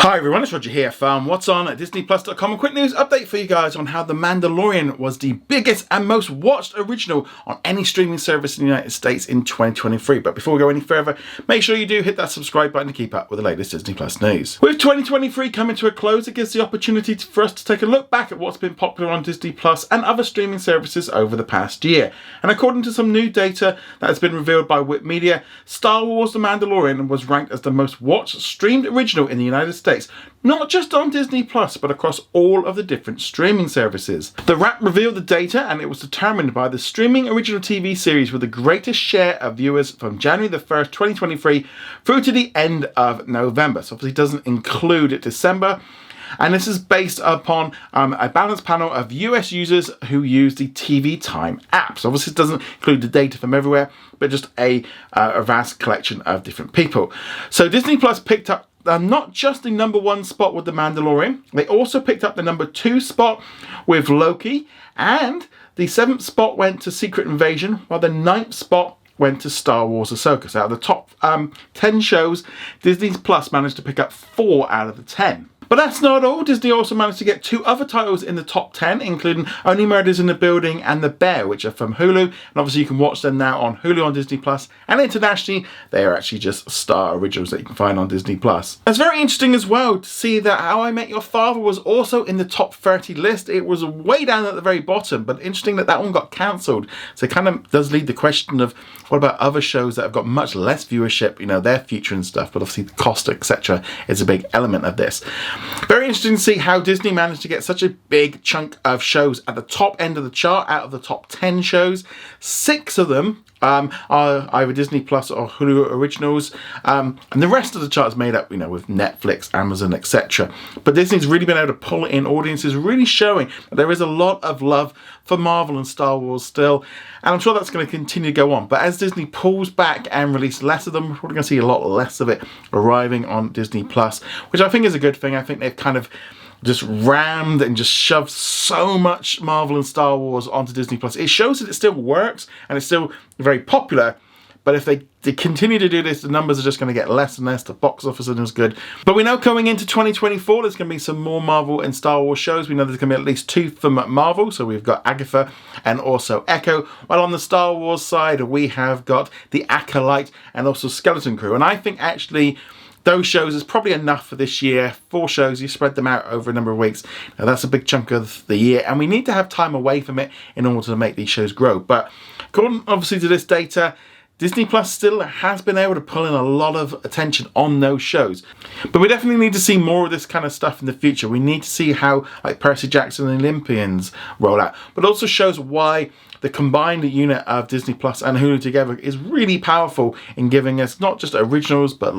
Hi everyone, it's Roger here from What's On at DisneyPlus.com. A quick news update for you guys on how The Mandalorian was the biggest and most watched original on any streaming service in the United States in 2023. But before we go any further, make sure you do hit that subscribe button to keep up with the latest Disney Plus news. With 2023 coming to a close, it gives the opportunity for us to take a look back at what's been popular on Disney Plus and other streaming services over the past year. And according to some new data that has been revealed by Whip Media, Star Wars The Mandalorian was ranked as the most watched streamed original in the United States. Not just on Disney Plus, but across all of the different streaming services. The Wrap revealed the data, and it was determined by the streaming original TV series with the greatest share of viewers from January the 1st, 2023 through to the end of November. So obviously it doesn't include December. And this is based upon a balanced panel of US users who use the TV Time app. So obviously it doesn't include the data from everywhere, but just a vast collection of different people. So Disney Plus picked up not just the #1 spot with The Mandalorian, they also picked up the #2 spot with Loki, and the 7th spot went to Secret Invasion, while the 9th spot went to Star Wars Ahsoka. So out of the top 10 shows, Disney Plus managed to pick up 4 out of the 10. But that's not all. Disney also managed to get 2 other titles in the top 10, including Only Murders in the Building and The Bear, which are from Hulu. And obviously you can watch them now on Hulu on Disney Plus. And internationally, they are actually just Star originals that you can find on Disney Plus. It's very interesting as well to see that How I Met Your Father was also in the top 30 list. It was way down at the very bottom, but interesting that that one got cancelled. So it kind of does lead the question of what about other shows that have got much less viewership, you know, their future and stuff, but obviously the cost, etc. is a big element of this. Very interesting to see how Disney managed to get such a big chunk of shows at the top end of the chart. Out of the top 10 shows, 6 of them are either Disney Plus or Hulu originals, and the rest of the chart is made up, you know, with Netflix, Amazon, etc. But Disney's really been able to pull in audiences, really showing that there is a lot of love for Marvel and Star Wars still, and I'm sure that's going to continue to go on. But as Disney pulls back and release less of them, we're probably going to see a lot less of it arriving on Disney Plus, which I think is a good thing. I think they've kind of just rammed and just shoved so much Marvel and Star Wars onto Disney Plus. It shows that it still works and it's still very popular, but if they continue to do this, the numbers are just going to get less and less. The box office isn't as good. But we know coming into 2024, there's going to be some more Marvel and Star Wars shows. We know there's going to be at least 2 from Marvel. So we've got Agatha and also Echo. While on the Star Wars side, we have got The Acolyte and also Skeleton Crew. And I think actually those shows is probably enough for this year. 4 shows, you spread them out over a number of weeks. Now that's a big chunk of the year, and we need to have time away from it in order to make these shows grow. But according obviously to this data, Disney Plus still has been able to pull in a lot of attention on those shows. But we definitely need to see more of this kind of stuff in the future. We need to see how like Percy Jackson and Olympians roll out, but also shows why the combined unit of Disney Plus and Hulu together is really powerful in giving us not just originals, but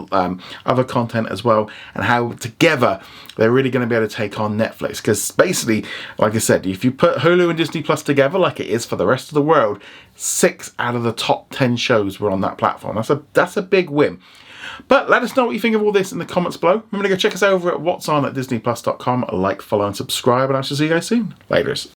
other content as well, and how together they're really going to be able to take on Netflix. Because basically, like I said, if you put Hulu and Disney Plus together like it is for the rest of the world, 6 out of the top 10 shows were on that platform. That's a big win. But let us know what you think of all this in the comments below. Remember to go check us over at What's On at DisneyPlus.com. Like, follow and subscribe, and I shall see you guys soon. Laters.